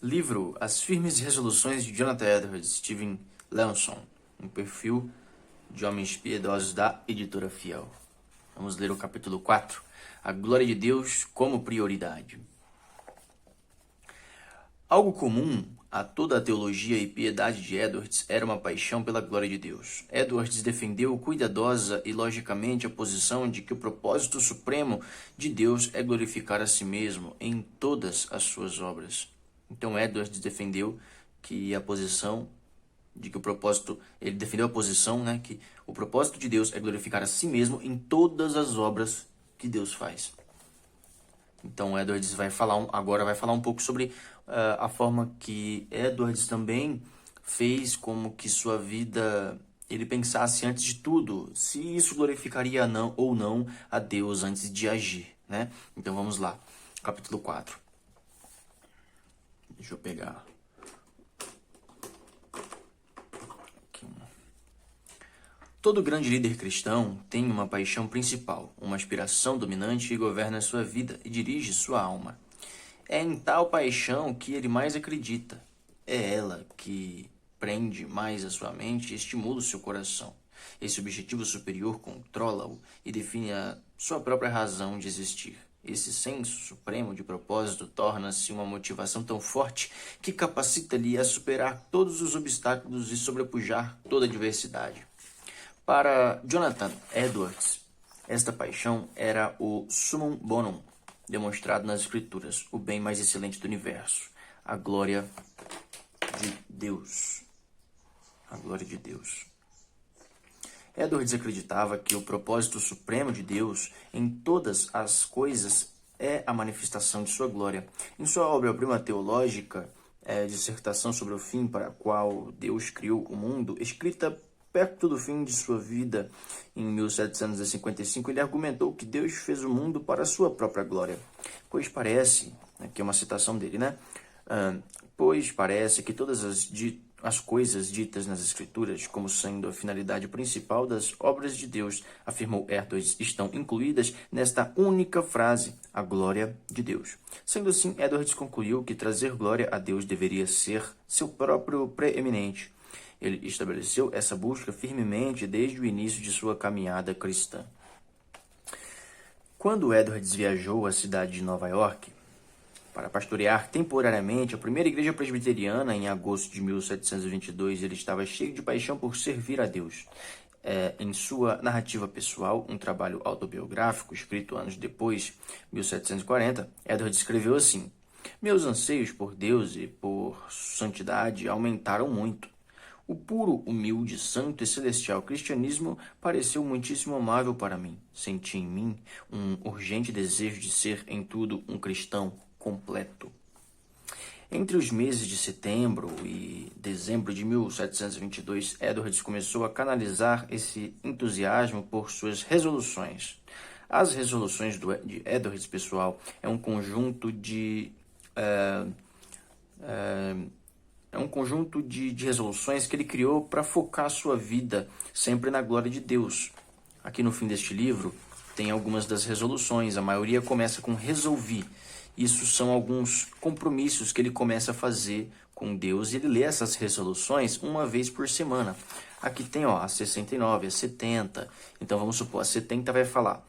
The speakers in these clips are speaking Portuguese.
Livro As Firmes Resoluções de Jonathan Edwards, Steven Leonson, um perfil de homens piedosos da Editora Fiel. Vamos ler o capítulo 4, A Glória de Deus como Prioridade. Algo comum a toda a teologia e piedade de Edwards era uma paixão pela glória de Deus. Edwards defendeu cuidadosa e logicamente a posição de que o propósito supremo de Deus é glorificar a si mesmo em todas as suas obras. Então Edwards defendeu que a posição de que ele defendeu a posição, que o propósito de Deus é glorificar a si mesmo em todas as obras que Deus faz. Então Edwards agora vai falar um pouco sobre a forma que Edwards também fez como que sua vida, ele pensasse antes de tudo, se isso glorificaria ou não a Deus antes de agir, né? Então vamos lá, capítulo 4. Deixa eu pegar aqui. Todo grande líder cristão tem uma paixão principal, uma aspiração dominante que governa sua vida e dirige sua alma. É em tal paixão que ele mais acredita. É ela que prende mais a sua mente e estimula o seu coração. Esse objetivo superior controla-o e define a sua própria razão de existir. Esse senso supremo de propósito torna-se uma motivação tão forte que capacita-lhe a superar todos os obstáculos e sobrepujar toda a adversidade. Para Jonathan Edwards, esta paixão era o summum bonum, demonstrado nas Escrituras, o bem mais excelente do universo, a glória de Deus. A glória de Deus. Edwards acreditava que o propósito supremo de Deus em todas as coisas é a manifestação de sua glória. Em sua obra-prima teológica, Dissertação sobre o fim para a qual Deus criou o mundo, escrita perto do fim de sua vida, em 1755, ele argumentou que Deus fez o mundo para a sua própria glória. Pois parece, aqui é uma citação dele, pois parece que todas as coisas ditas nas Escrituras como sendo a finalidade principal das obras de Deus, afirmou Edwards, estão incluídas nesta única frase, a glória de Deus. Sendo assim, Edwards concluiu que trazer glória a Deus deveria ser seu próprio preeminente. Ele estabeleceu essa busca firmemente desde o início de sua caminhada cristã. Quando Edwards viajou à cidade de Nova York para pastorear temporariamente a primeira igreja presbiteriana em agosto de 1722, ele estava cheio de paixão por servir a Deus. Em sua narrativa pessoal, um trabalho autobiográfico escrito anos depois, 1740, Edwards escreveu assim: "Meus anseios por Deus e por santidade aumentaram muito. O puro, humilde, santo e celestial cristianismo pareceu muitíssimo amável para mim. Senti em mim um urgente desejo de ser em tudo um cristão completo." Entre os meses de setembro e dezembro de 1722, Edwards começou a canalizar esse entusiasmo por suas resoluções. As resoluções de Edwards, pessoal, é um conjunto de resoluções que ele criou para focar a sua vida sempre na glória de Deus. Aqui no fim deste livro tem algumas das resoluções, a maioria começa com resolvi. Isso são alguns compromissos que ele começa a fazer com Deus e ele lê essas resoluções uma vez por semana. Aqui tem a 69, a 70, então vamos supor, a 70 vai falar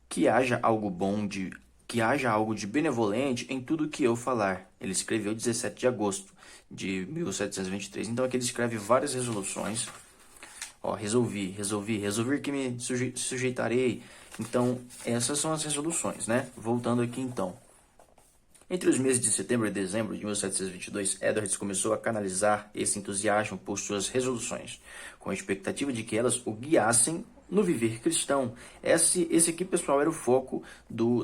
que haja algo de benevolente em tudo que eu falar. Ele escreveu 17 de agosto de 1723. Então aqui ele escreve várias resoluções. Resolver que me sujeitarei. Então essas são as resoluções, Voltando aqui então. Entre os meses de setembro e dezembro de 1722, Edwards começou a canalizar esse entusiasmo por suas resoluções, com a expectativa de que elas o guiassem no viver cristão. Esse aqui, pessoal, era o foco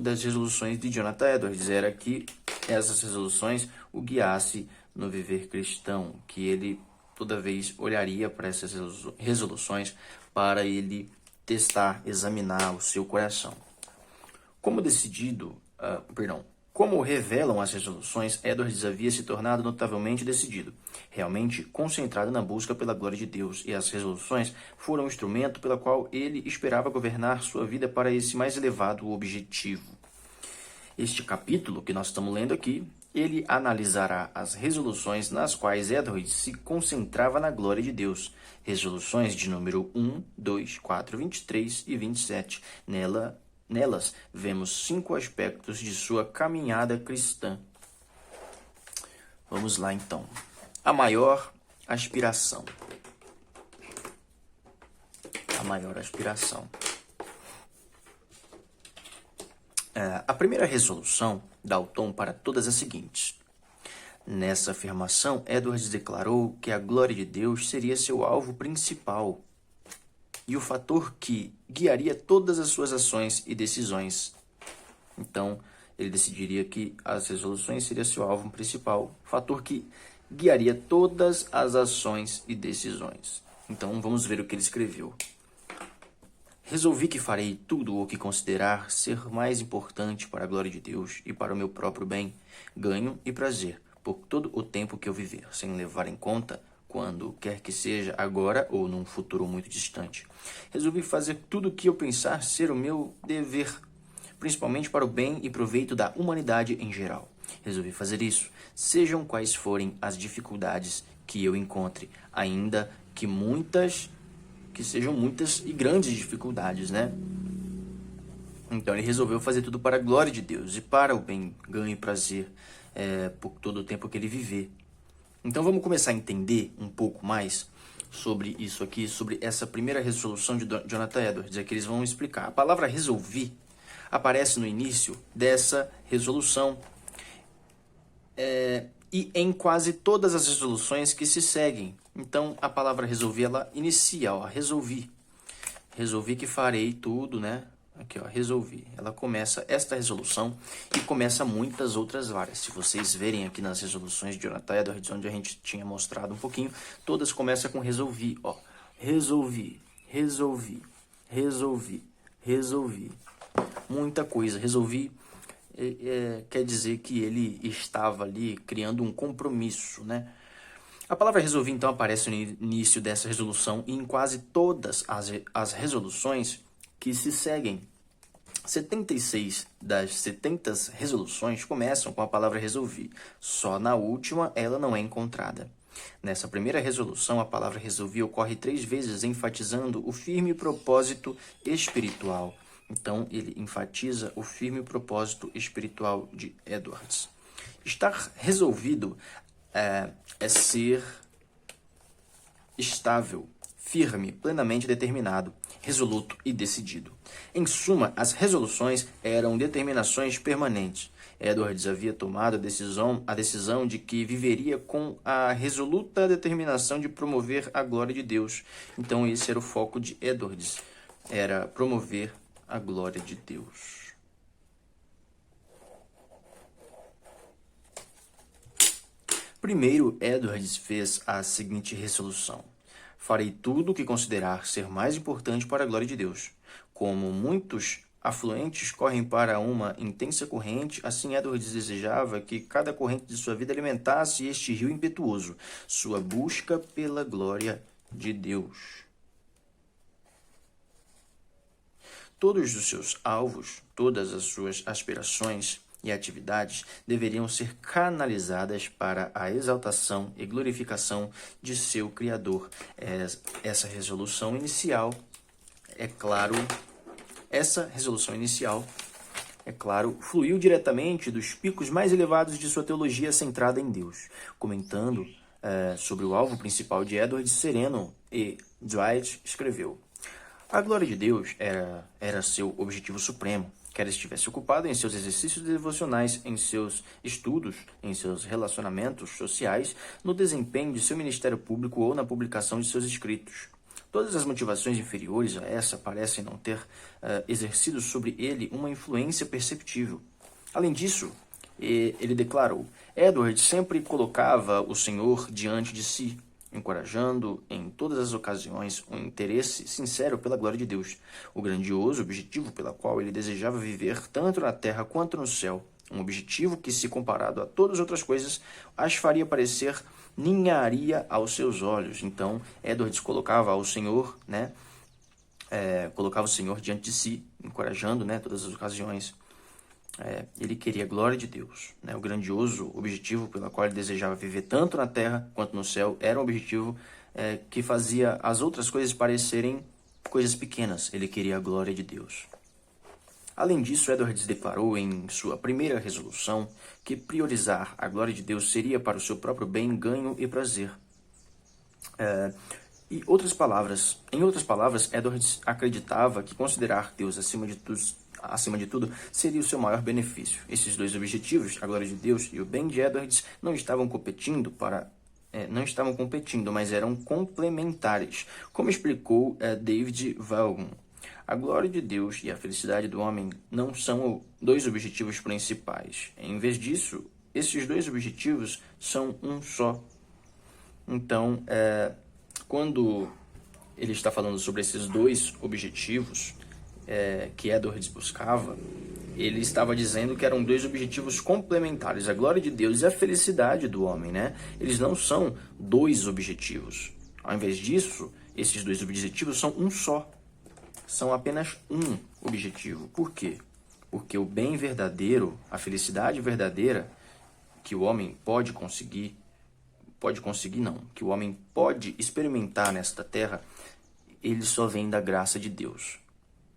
das resoluções de Jonathan Edwards, era que essas resoluções o guiassem no viver cristão, que ele toda vez olharia para essas resoluções para ele testar, examinar o seu coração. Como revelam as resoluções, Edwards havia se tornado notavelmente decidido, realmente concentrado na busca pela glória de Deus, e as resoluções foram o instrumento pelo qual ele esperava governar sua vida para esse mais elevado objetivo. Este capítulo que nós estamos lendo aqui Ele analisará as resoluções nas quais Edwards se concentrava na glória de Deus. Resoluções de número 1, 2, 4, 23 e 27. Nelas vemos 5 aspectos de sua caminhada cristã. Vamos lá, então. A maior aspiração. A maior aspiração. A primeira resolução dá o tom para todas as seguintes. Nessa afirmação, Edwards declarou que a glória de Deus seria seu alvo principal e o fator que guiaria todas as suas ações e decisões. Então, ele decidiria que as resoluções seriam seu alvo principal, fator que guiaria todas as ações e decisões. Então, vamos ver o que ele escreveu. Resolvi que farei tudo o que considerar ser mais importante para a glória de Deus e para o meu próprio bem, ganho e prazer, por todo o tempo que eu viver, sem levar em conta quando quer que seja, agora ou num futuro muito distante. Resolvi fazer tudo o que eu pensar ser o meu dever, principalmente para o bem e proveito da humanidade em geral. Resolvi fazer isso, sejam quais forem as dificuldades que eu encontre, ainda que sejam muitas e grandes dificuldades, né? Então ele resolveu fazer tudo para a glória de Deus e para o bem, ganho e prazer por todo o tempo que ele viver. Então vamos começar a entender um pouco mais sobre isso aqui, sobre essa primeira resolução de Jonathan Edwards, que eles vão explicar. A palavra resolvi aparece no início dessa resolução e em quase todas as resoluções que se seguem. Então, a palavra resolvi, ela inicia, resolvi. Resolvi que farei tudo, né? Aqui, resolvi. Ela começa esta resolução e começa muitas outras várias. Se vocês verem aqui nas resoluções de Jonathan Edwards, onde a gente tinha mostrado um pouquinho, todas começam com resolvi, Resolvi, resolvi, resolvi, resolvi. Muita coisa. Resolvi quer dizer que ele estava ali criando um compromisso, né? A palavra resolvi, então, aparece no início dessa resolução e em quase todas as resoluções que se seguem. 76 das 70 resoluções começam com a palavra resolvi. Só na última ela não é encontrada. Nessa primeira resolução, a palavra resolvi ocorre 3 vezes, enfatizando o firme propósito espiritual. Então, ele enfatiza o firme propósito espiritual de Edwards. Estar resolvido é ser estável, firme, plenamente determinado, resoluto e decidido. Em suma, as resoluções eram determinações permanentes. Edwards havia tomado a decisão de que viveria com a resoluta determinação de promover a glória de Deus. Então, esse era o foco de Edwards, era promover a glória de Deus. Primeiro, Edwards fez a seguinte resolução. Farei tudo o que considerar ser mais importante para a glória de Deus. Como muitos afluentes correm para uma intensa corrente, assim Edwards desejava que cada corrente de sua vida alimentasse este rio impetuoso, sua busca pela glória de Deus. Todos os seus alvos, todas as suas aspirações e atividades deveriam ser canalizadas para a exaltação e glorificação de seu Criador. Essa resolução inicial, é claro, fluiu diretamente dos picos mais elevados de sua teologia centrada em Deus. Comentando sobre o alvo principal de Edwards, Sereno e Dwight escreveu: a glória de Deus era seu objetivo supremo. Quer estivesse ocupado em seus exercícios devocionais, em seus estudos, em seus relacionamentos sociais, no desempenho de seu ministério público ou na publicação de seus escritos. Todas as motivações inferiores a essa parecem não ter exercido sobre ele uma influência perceptível. Além disso, ele declarou, Edwards sempre colocava o Senhor diante de si, encorajando em todas as ocasiões um interesse sincero pela glória de Deus, o grandioso objetivo pela qual ele desejava viver tanto na terra quanto no céu, um objetivo que, se comparado a todas as outras coisas, as faria parecer ninharia aos seus olhos. Então, Edwards colocava o Senhor, colocava o Senhor diante de si, encorajando, todas as ocasiões. Ele queria a glória de Deus, né? O grandioso objetivo pelo qual ele desejava viver tanto na terra quanto no céu era um objetivo que fazia as outras coisas parecerem coisas pequenas. Ele queria a glória de Deus. Além disso, Edwards declarou em sua primeira resolução que priorizar a glória de Deus seria para o seu próprio bem, ganho e prazer. Em outras palavras, Edwards acreditava que considerar Deus acima de tudo seria o seu maior benefício. Esses dois objetivos, a glória de Deus e o bem de Edwards, não estavam competindo, mas eram complementares, como explicou David Vaughan. A glória de Deus e a felicidade do homem não são dois objetivos principais. Em vez disso, esses dois objetivos são um só. Então, quando ele está falando sobre esses dois objetivos que Edwards buscava, ele estava dizendo que eram dois objetivos complementares, a glória de Deus e a felicidade do homem, né? Eles não são dois objetivos. Ao invés disso, esses dois objetivos são um só. São apenas um objetivo. Por quê? Porque o bem verdadeiro, a felicidade verdadeira que o homem que o homem pode experimentar nesta terra, ele só vem da graça de Deus.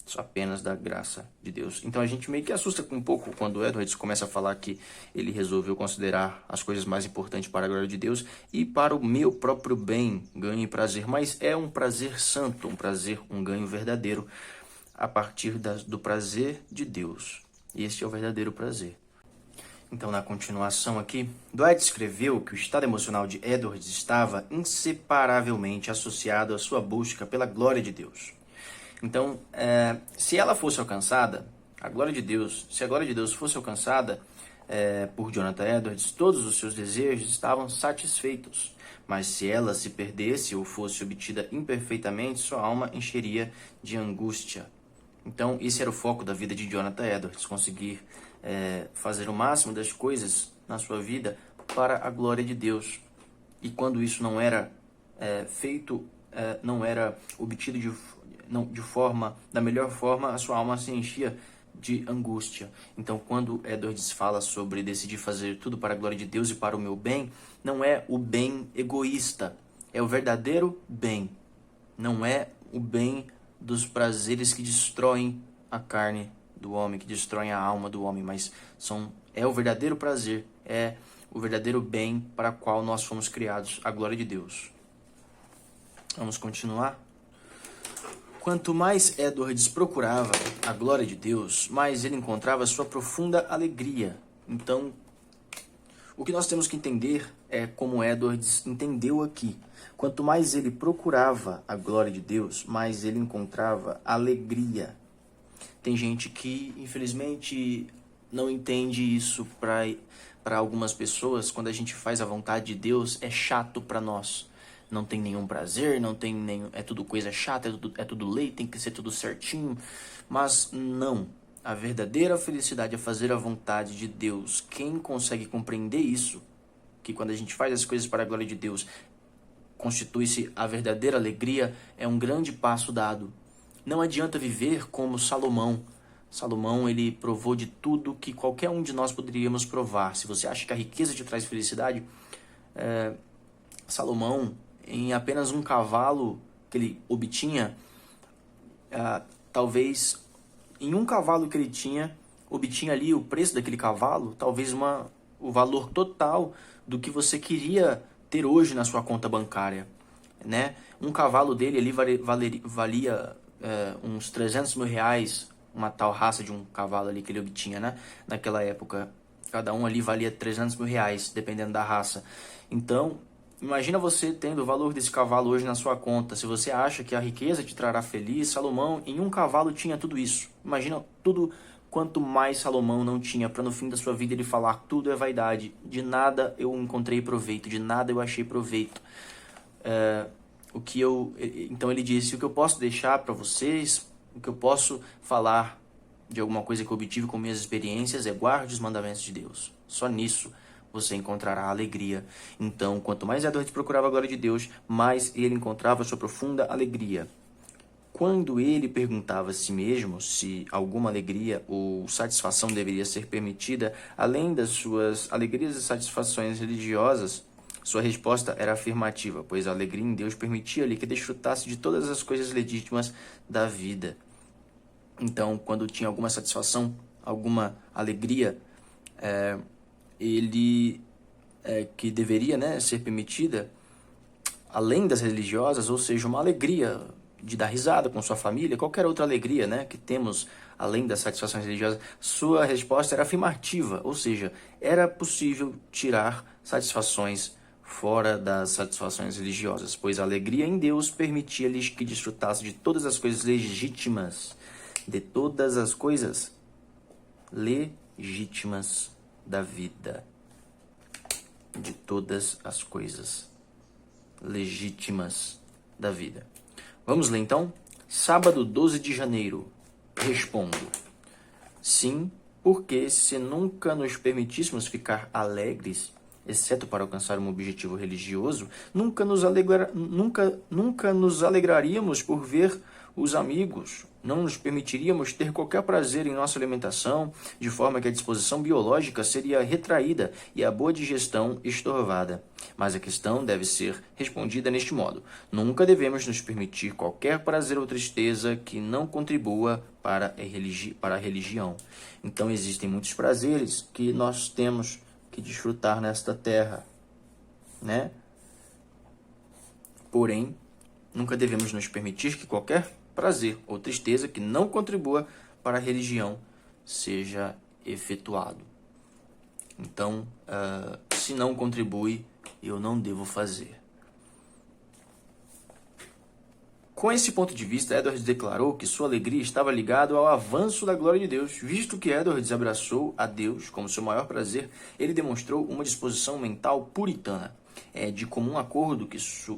Só apenas da graça de Deus. Então a gente meio que assusta um pouco quando Edwards começa a falar que ele resolveu considerar as coisas mais importantes para a glória de Deus e para o meu próprio bem, ganho e prazer. Mas é um prazer santo, um ganho verdadeiro a partir do prazer de Deus. Este é o verdadeiro prazer. Então, na continuação aqui, Dwight escreveu que o estado emocional de Edwards estava inseparavelmente associado à sua busca pela glória de Deus. Então, se ela fosse alcançada, se a glória de Deus fosse alcançada por Jonathan Edwards, todos os seus desejos estavam satisfeitos. Mas se ela se perdesse ou fosse obtida imperfeitamente, sua alma encheria de angústia. Então, esse era o foco da vida de Jonathan Edwards, conseguir fazer o máximo das coisas na sua vida para a glória de Deus. E quando isso não era feito, não era obtido da melhor forma, a sua alma se enchia de angústia. Então, quando Edwards fala sobre decidir fazer tudo para a glória de Deus e para o meu bem, não é o bem egoísta, é o verdadeiro bem. Não é o bem dos prazeres que destroem a carne do homem, que destroem a alma do homem, mas é o verdadeiro prazer, é o verdadeiro bem para o qual nós fomos criados, a glória de Deus. Vamos continuar? Quanto mais Edwards procurava a glória de Deus, mais ele encontrava sua profunda alegria. Então, o que nós temos que entender é como Edwards entendeu aqui. Quanto mais ele procurava a glória de Deus, mais ele encontrava alegria. Tem gente que, infelizmente, não entende isso. Para algumas pessoas, quando a gente faz a vontade de Deus, é chato para nós. Não tem nenhum prazer, é tudo coisa chata, é tudo lei, tem que ser tudo certinho. Mas não. A verdadeira felicidade é fazer a vontade de Deus. Quem consegue compreender isso, que quando a gente faz as coisas para a glória de Deus, constitui-se a verdadeira alegria, é um grande passo dado. Não adianta viver como Salomão. Salomão, ele provou de tudo que qualquer um de nós poderíamos provar. Se você acha que a riqueza te traz felicidade, Salomão, em apenas um cavalo que ele obtinha, talvez em um cavalo que ele tinha, obtinha ali o preço daquele cavalo, talvez o valor total do que você queria ter hoje na sua conta bancária, né? Um cavalo dele ali valia uns 300 mil reais, uma tal raça de um cavalo ali que ele obtinha, né? Naquela época, cada um ali valia 300 mil reais, dependendo da raça. Então, imagina você tendo o valor desse cavalo hoje na sua conta. Se você acha que a riqueza te trará feliz, Salomão em um cavalo tinha tudo isso. Imagina tudo quanto mais Salomão não tinha, para no fim da sua vida ele falar: tudo é vaidade, de nada eu encontrei proveito, de nada eu achei proveito. Então ele disse: o que eu posso deixar para vocês, o que eu posso falar de alguma coisa que eu obtive com minhas experiências é guarde os mandamentos de Deus. Só nisso você encontrará alegria. Então, quanto mais Edwards procurava a glória de Deus, mais ele encontrava sua profunda alegria. Quando ele perguntava a si mesmo se alguma alegria ou satisfação deveria ser permitida, além das suas alegrias e satisfações religiosas, sua resposta era afirmativa, pois a alegria em Deus permitia-lhe que desfrutasse de todas as coisas legítimas da vida. Então, quando tinha alguma satisfação, alguma alegria, que deveria, né, ser permitida, além das religiosas, ou seja, uma alegria de dar risada com sua família, qualquer outra alegria, né, que temos além das satisfações religiosas, sua resposta era afirmativa, ou seja, era possível tirar satisfações fora das satisfações religiosas, pois a alegria em Deus permitia-lhes que desfrutasse de todas as coisas legítimas, de todas as coisas legítimas da vida, de todas as coisas legítimas da vida. Vamos ler então? Sábado 12 de janeiro. Respondo: sim, porque se nunca nos permitíssemos ficar alegres, exceto para alcançar um objetivo religioso, nunca nos alegraríamos por ver os amigos, não nos permitiríamos ter qualquer prazer em nossa alimentação, de forma que a disposição biológica seria retraída e a boa digestão estorvada. Mas a questão deve ser respondida neste modo: nunca devemos nos permitir qualquer prazer ou tristeza que não contribua para a religião. Então existem muitos prazeres que nós temos que desfrutar nesta terra, né? Porém, nunca devemos nos permitir que qualquer prazer ou tristeza que não contribua para a religião seja efetuado. Então, se não contribui, eu não devo fazer. Com esse ponto de vista, Edwards declarou que sua alegria estava ligada ao avanço da glória de Deus. Visto que Edwards abraçou a Deus como seu maior prazer, ele demonstrou uma disposição mental puritana. É de comum acordo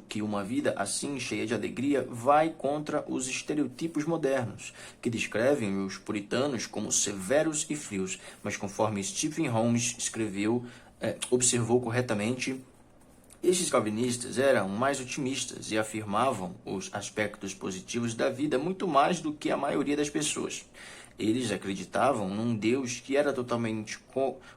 que uma vida assim, cheia de alegria, vai contra os estereotipos modernos, que descrevem os puritanos como severos e frios, mas conforme Stephen Holmes observou corretamente, estes calvinistas eram mais otimistas e afirmavam os aspectos positivos da vida muito mais do que a maioria das pessoas. Eles acreditavam num Deus que era totalmente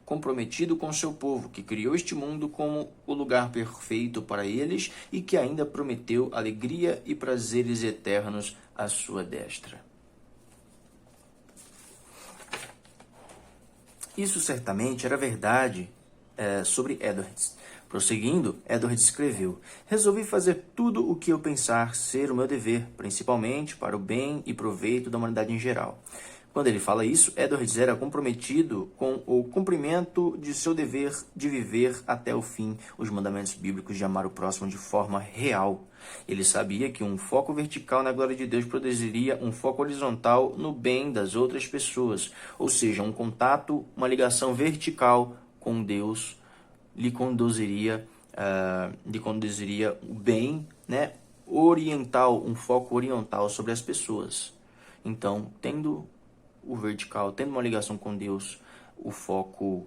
comprometido com seu povo, que criou este mundo como o lugar perfeito para eles e que ainda prometeu alegria e prazeres eternos à sua destra. Isso certamente era verdade sobre Edwards. Prosseguindo, Edwards escreveu: resolvi fazer tudo o que eu pensar ser o meu dever, principalmente para o bem e proveito da humanidade em geral. Quando ele fala isso, Edwards era comprometido com o cumprimento de seu dever de viver até o fim os mandamentos bíblicos de amar o próximo de forma real. Ele sabia que um foco vertical na glória de Deus produziria um foco horizontal no bem das outras pessoas, ou seja, um contato, uma ligação vertical com Deus lhe conduziria o bem, né, oriental, um foco oriental sobre as pessoas. Então, tendo o vertical, tendo uma ligação com Deus, o foco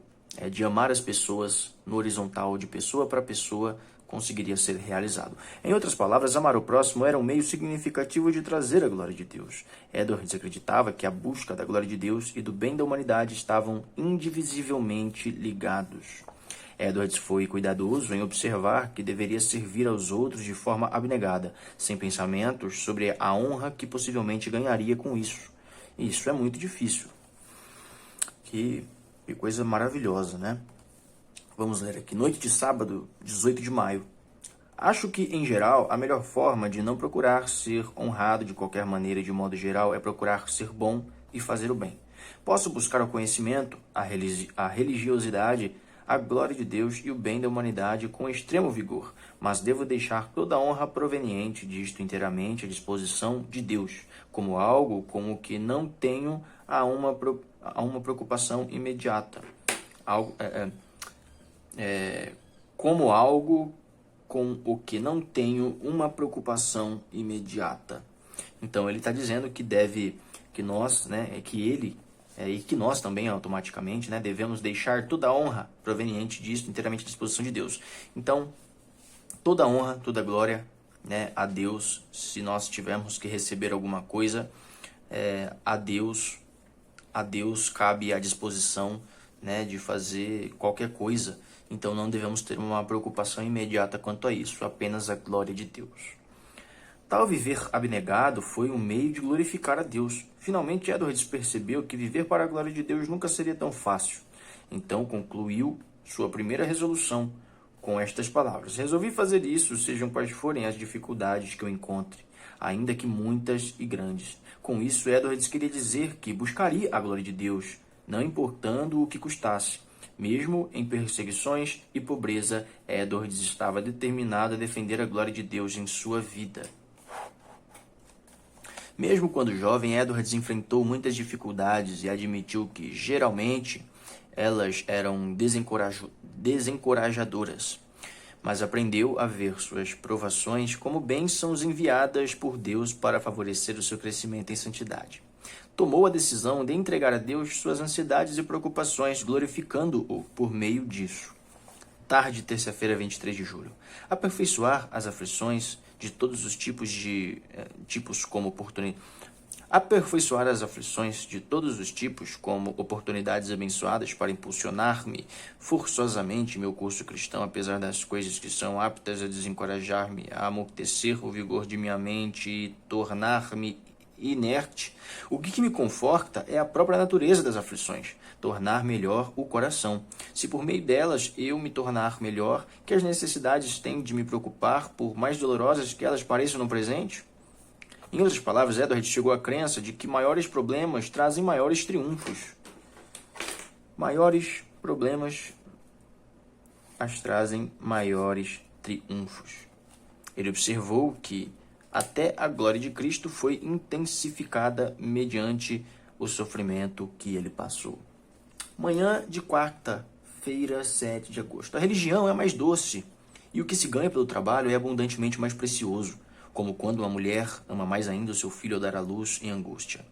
de amar as pessoas no horizontal, de pessoa para pessoa, conseguiria ser realizado. Em outras palavras, amar o próximo era um meio significativo de trazer a glória de Deus. Edwards acreditava que a busca da glória de Deus e do bem da humanidade estavam indivisivelmente ligados. Edwards foi cuidadoso em observar que deveria servir aos outros de forma abnegada, sem pensamentos sobre a honra que possivelmente ganharia com isso. E isso é muito difícil. Que coisa maravilhosa, né? Vamos ler aqui. Noite de sábado, 18 de maio. Acho que, em geral, a melhor forma de não procurar ser honrado de qualquer maneira e de modo geral é procurar ser bom e fazer o bem. Posso buscar o conhecimento, a religiosidade, a glória de Deus e o bem da humanidade com extremo vigor, mas devo deixar toda a honra proveniente disto inteiramente à disposição de Deus, como algo com o que não tenho a uma preocupação imediata. Como algo com o que não tenho uma preocupação imediata. Então ele está dizendo que que nós também automaticamente, né, devemos deixar toda a honra proveniente disso inteiramente à disposição de Deus. Então, toda a honra, toda a glória né, a Deus. Se nós tivermos que receber alguma coisa, a Deus cabe a disposição, né, de fazer qualquer coisa. Então não devemos ter uma preocupação imediata quanto a isso, apenas a glória de Deus. Tal viver abnegado foi um meio de glorificar a Deus. Finalmente, Edwards percebeu que viver para a glória de Deus nunca seria tão fácil. Então concluiu sua primeira resolução com estas palavras: resolvi fazer isso, sejam quais forem as dificuldades que eu encontre, ainda que muitas e grandes. Com isso, Edwards queria dizer que buscaria a glória de Deus, não importando o que custasse. Mesmo em perseguições e pobreza, Edwards estava determinado a defender a glória de Deus em sua vida. Mesmo quando jovem, Edwards enfrentou muitas dificuldades e admitiu que, geralmente, elas eram desencorajadoras, mas aprendeu a ver suas provações como bênçãos enviadas por Deus para favorecer o seu crescimento em santidade. Tomou a decisão de entregar a Deus suas ansiedades e preocupações, glorificando-o por meio disso. Tarde, terça-feira, 23 de julho. Aperfeiçoar as aflições de todos os Aperfeiçoar as aflições de todos os tipos como oportunidades abençoadas para impulsionar-me forçosamente meu curso cristão, apesar das coisas que são aptas a desencorajar-me, a amortecer o vigor de minha mente e tornar-me inerte. O que me conforta é a própria natureza das aflições, tornar melhor o coração. Se por meio delas eu me tornar melhor, que as necessidades têm de me preocupar, por mais dolorosas que elas pareçam no presente? Em outras palavras, Edwards chegou à crença de que maiores problemas trazem maiores triunfos. Maiores problemas trazem maiores triunfos. Ele observou que até a glória de Cristo foi intensificada mediante o sofrimento que ele passou. Manhã de quarta-feira, 7 de agosto. A religião é mais doce, e o que se ganha pelo trabalho é abundantemente mais precioso, como quando uma mulher ama mais ainda o seu filho ao dar à luz em angústia.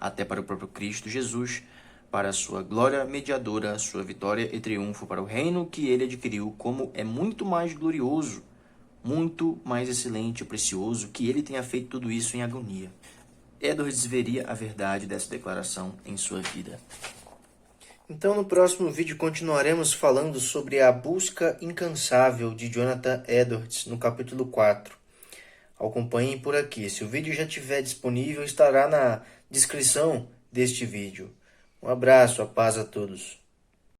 Até para o próprio Cristo Jesus, para a sua glória mediadora, sua vitória e triunfo para o reino que ele adquiriu, como é muito mais glorioso, muito mais excelente e precioso que ele tenha feito tudo isso em agonia. Edwards veria a verdade dessa declaração em sua vida. Então, no próximo vídeo, continuaremos falando sobre a busca incansável de Jonathan Edwards, no capítulo 4. Acompanhem por aqui. Se o vídeo já estiver disponível, estará na descrição deste vídeo. Um abraço, a paz a todos.